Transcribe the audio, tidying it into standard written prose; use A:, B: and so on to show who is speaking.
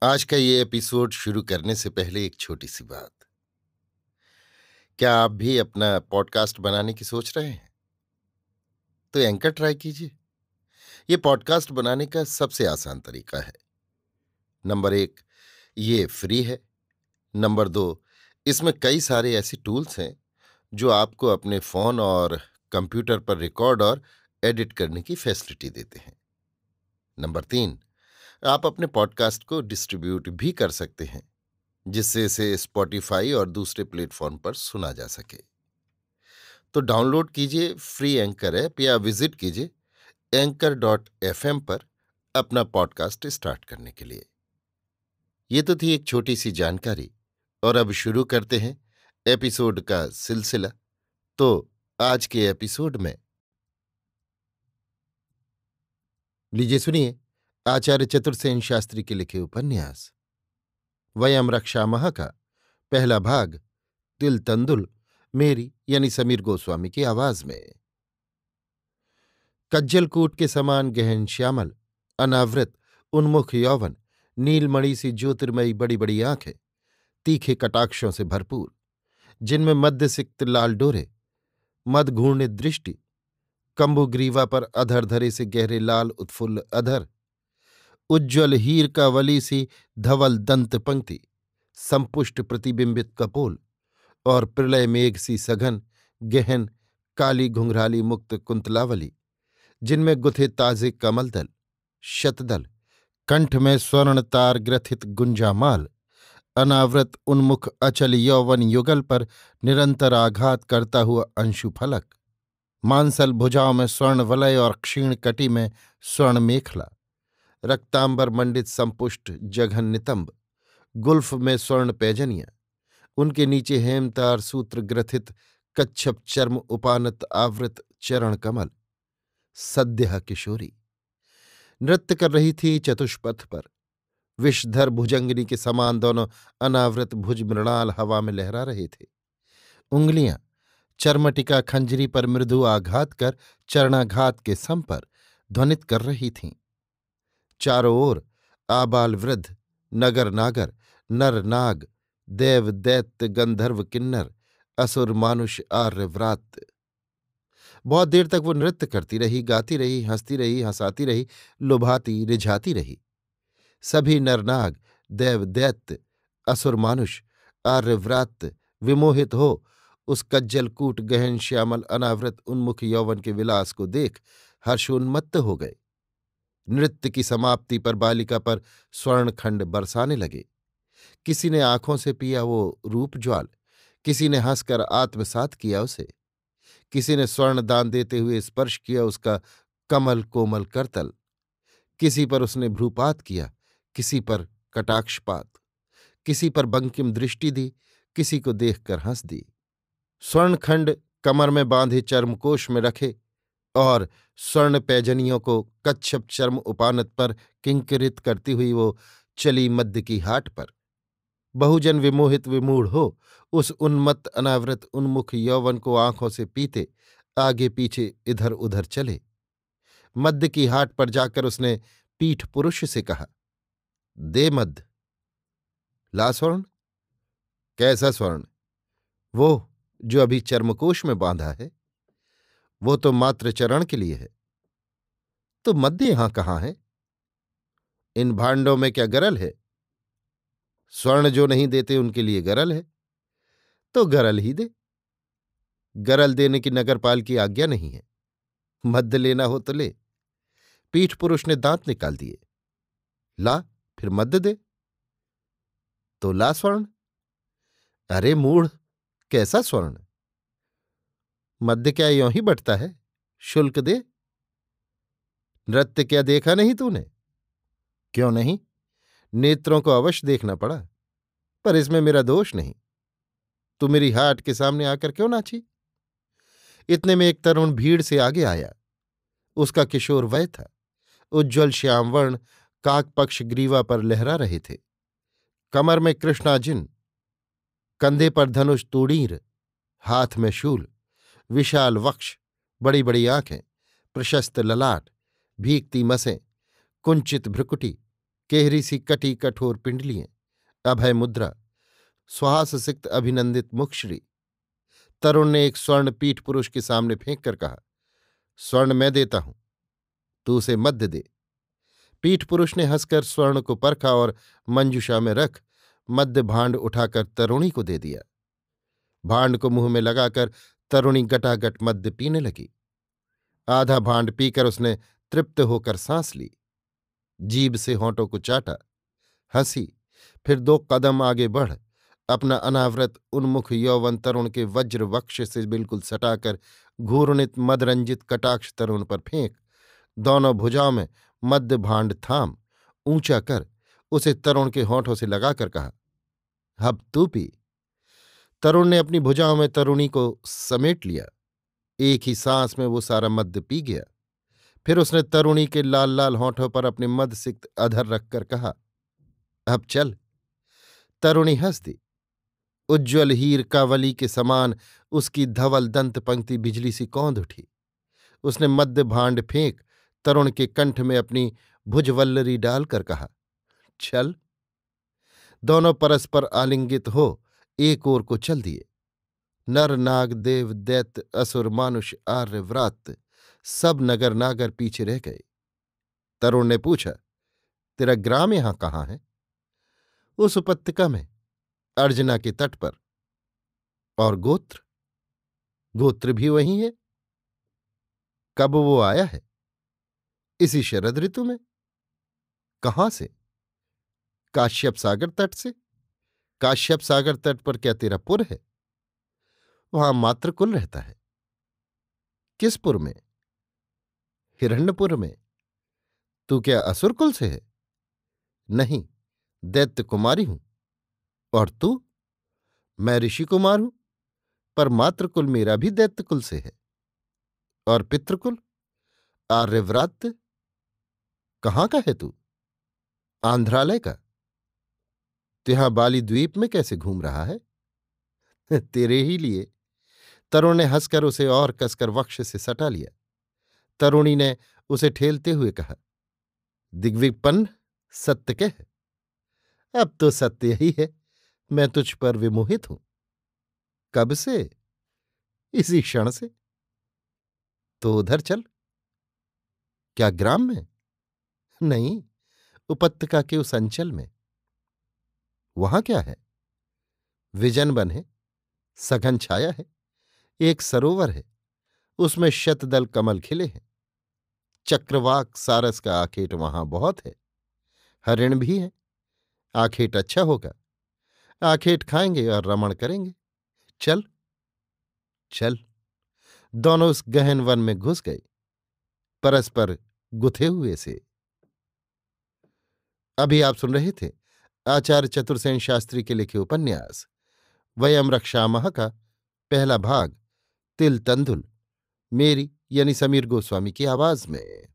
A: आज का ये एपिसोड शुरू करने से पहले एक छोटी सी बात। क्या आप भी अपना पॉडकास्ट बनाने की सोच रहे हैं? तो एंकर ट्राई कीजिए। ये पॉडकास्ट बनाने का सबसे आसान तरीका है। नंबर 1, ये फ्री है। नंबर 2, इसमें कई सारे ऐसे टूल्स हैं जो आपको अपने फोन और कंप्यूटर पर रिकॉर्ड और एडिट करने की फैसिलिटी देते हैं। नंबर 3, आप अपने पॉडकास्ट को डिस्ट्रीब्यूट भी कर सकते हैं, जिससे इसे स्पॉटिफाई और दूसरे प्लेटफॉर्म पर सुना जा सके। तो डाउनलोड कीजिए फ्री एंकर ऐप या विजिट कीजिए anchor.fm पर अपना पॉडकास्ट स्टार्ट करने के लिए। ये तो थी एक छोटी सी जानकारी, और अब शुरू करते हैं एपिसोड का सिलसिला। तो आज के एपिसोड में लीजिए सुनिए आचार्य चतुर्सेन शास्त्री के लिखे उपन्यास वयम रक्षामः का पहला भाग, तिल तंदुल, मेरी यानी समीर गोस्वामी की आवाज में। कज्जलकूट के समान गहन श्यामल, अनावृत, उन्मुख यौवन, नीलमणि सी ज्योतिर्मयी बड़ी बड़ी आंखें, तीखे कटाक्षों से भरपूर, जिनमें मध्यसिक्त लाल डोरे, मदघूर्णित दृष्टि, कंबुग्रीवा पर अधर धरे से गहरे लाल उत्फुल्ल अधर, उज्ज्वल हीर का वली सी धवल दंत पंक्ति, संपुष्ट प्रतिबिंबित कपोल और प्रलय मेघ सी सघन गहन काली घुंघराली मुक्त कुंतलावली, जिनमें गुथे ताजे कमलदल, शतदल, कंठ में स्वर्ण तार ग्रथित गुंजामाल, अनावृत उन्मुख अचल यौवन युगल पर निरंतर आघात करता हुआ अंशुफलक, मांसल भुजाओं में स्वर्ण वलय और क्षीण कटी में स्वर्ण मेखला, रक्तांबर मंडित संपुष्ट जघन नितंब, गुल्फ में स्वर्ण पैजनियां, उनके नीचे हेमतार सूत्र ग्रथित कच्छप चर्म उपानत आवृत चरण कमल, सद्यः किशोरी नृत्य कर रही थी चतुष्पथ पर। विषधर भुजंगिनी के समान दोनों अनावृत भुज मृणाल हवा में लहरा रहे थे। उंगलियां चर्मटिका खंजरी पर मृदु आघात कर चरणाघात के सम पर ध्वनित कर रही थीं। चारों ओर आबाल वृद्ध, नगर नागर, नर नाग, देव दैत्य गंधर्व किन्नर, असुर मानुष आर्य व्रात। बहुत देर तक वो नृत्य करती रही, गाती रही, हंसती रही, हंसाती रही, लुभाती रिझाती रही। सभी नरनाग, देव दैत्य, असुर मानुष, आर्यव्रात विमोहित हो उस कज्जलकूट गहन श्यामल अनावृत उन्मुख यौवन के विलास को देख हर्षोन्मत्त हो गए। नृत्य की समाप्ति पर बालिका पर स्वर्णखंड बरसाने लगे। किसी ने आंखों से पिया वो रूप ज्वाल, किसी ने हंसकर आत्मसात किया उसे, किसी ने स्वर्ण दान देते हुए स्पर्श किया उसका कमल कोमल करतल, किसी पर उसने भ्रूपात किया, किसी पर कटाक्षपात, किसी पर बंकिम दृष्टि दी, किसी को देखकर हंस दी। स्वर्णखंड कमर में बांधे चर्मकोश में रखे और स्वर्ण पैजनियों को कच्छप चर्म उपानत पर किंकिरित करती हुई वो चली मध्य की हाट पर। बहुजन विमोहित विमूढ़ हो उस उन्मत्त अनावृत उन्मुख यौवन को आंखों से पीते आगे पीछे इधर उधर चले। मध्य की हाट पर जाकर उसने पीठ पुरुष से कहा, दे मध्य। ला स्वर्ण। कैसा स्वर्ण? वो जो अभी चर्मकोश में बांधा है। वो तो मात्र चरण के लिए है। तो मध्य यहां कहाँ है? इन भांडों में क्या गरल है? स्वर्ण जो नहीं देते उनके लिए गरल है, तो गरल ही दे। गरल देने की नगरपाल की आज्ञा नहीं है। मध्य लेना हो तो ले। पीठ पुरुष ने दांत निकाल दिए। ला, फिर मध्य दे। तो ला स्वर्ण। अरे मूढ़, कैसा स्वर्ण? मध्य क्या यों ही बटता है? शुल्क दे। नृत्य क्या देखा नहीं तूने? क्यों नहीं, नेत्रों को अवश्य देखना पड़ा, पर इसमें मेरा दोष नहीं। तू मेरी हाट के सामने आकर क्यों नाची? इतने में एक तरुण भीड़ से आगे आया। उसका किशोर वय था। उज्ज्वल श्यामवर्ण काकपक्ष ग्रीवा पर लहरा रहे थे। कमर में कृष्णाजिन, कंधे पर धनुष तूणीर, हाथ में शूल, विशाल वक्ष, बड़ी बड़ी आंखें, प्रशस्त ललाट, भीगती मसें, कुंचित भ्रुकुटी, केहरी सी कटी कठोर पिंडलियां, अभय मुद्रा, सुहास सिक्त अभिनंदित मुखश्री। तरुण ने एक स्वर्ण पीठ पुरुष के सामने फेंक कर कहा, स्वर्ण मैं देता हूं, तू उसे मध्य दे। पीठ पुरुष ने हंसकर स्वर्ण को परखा और मंजुषा में रख मध्य भांड उठाकर तरुणी को दे दिया। भांड को मुंह में लगाकर तरुणी गटागट मद्य पीने लगी। आधा भांड पीकर उसने तृप्त होकर सांस ली, जीभ से होंठों को चाटा, हंसी, फिर 2 कदम आगे बढ़ अपना अनावृत उन्मुख यौवन तरुण के वज्र वक्ष से बिल्कुल सटाकर घूर्णित मदरंजित कटाक्ष तरुण पर फेंक दोनों भुजाओं में मध्य भांड थाम ऊंचा कर उसे तरुण के होंठों से लगाकर कहा, अब तू पी। तरुण ने अपनी भुजाओं में तरुणी को समेट लिया। एक ही सांस में वो सारा मद्य पी गया। फिर उसने तरुणी के लाल लाल होंठों पर अपने मदसिक्त अधर रखकर कहा, अब चल। तरुणी हंस दी। उज्ज्वल हीर कावली के समान उसकी धवल दंत पंक्ति बिजली सी कौंध उठी। उसने मद्य भांड फेंक तरुण के कंठ में अपनी भुजवल्लरी डालकर कहा, चल। दोनों परस्पर आलिंगित हो एक ओर को चल दिए। नर नाग देव दैत्य असुर मानुष आर्य व्रात सब नगर नागर पीछे रह गए। तरुण ने पूछा, तेरा ग्राम यहां कहाँ है? उस उपत्यका में, अर्जना के तट पर। और गोत्र? गोत्र भी वही है। कब वो आया है? इसी शरद ऋतु में। कहाँ से? काश्यप सागर तट से। काश्यप सागर तट पर क्या तेरा पुर है? वहां मातृकुल रहता है। किस पुर में? हिरण्यपुर में। तू क्या असुर कुल से है? नहीं, दैत्य कुमारी हूं। और तू? मैं ऋषि कुमार हूं, पर मातृकुल मेरा भी दैत्य कुल से है। और पितृकुल? आर्यव्रात। कहाँ का है तू? आंध्रालय का। तो यहां बाली द्वीप में कैसे घूम रहा है? तेरे ही लिए। तरुण ने हंसकर उसे और कसकर वक्ष से सटा लिया। तरुणी ने उसे ठेलते हुए कहा, दिग्विपन्न सत्य कह। अब तो सत्य ही है, मैं तुझ पर विमोहित हूं। कब से? इसी क्षण से। तो उधर चल। क्या ग्राम में? नहीं, उपत्यका के उस अंचल में। वहां क्या है? विजन वन है, सघन छाया है, एक सरोवर है, उसमें शतदल कमल खिले हैं। चक्रवाक सारस का आखेट वहां बहुत है। हरिण भी है। आखेट अच्छा होगा। आखेट खाएंगे और रमण करेंगे। चल। चल। दोनों उस गहन वन में घुस गए, परस्पर गुथे हुए से। अभी आप सुन रहे थे आचार्य चतुर्सेन शास्त्री के लिखे उपन्यास वयम रक्षामः का पहला भाग, तिल तंदुल, मेरी यानी समीर गोस्वामी की आवाज में।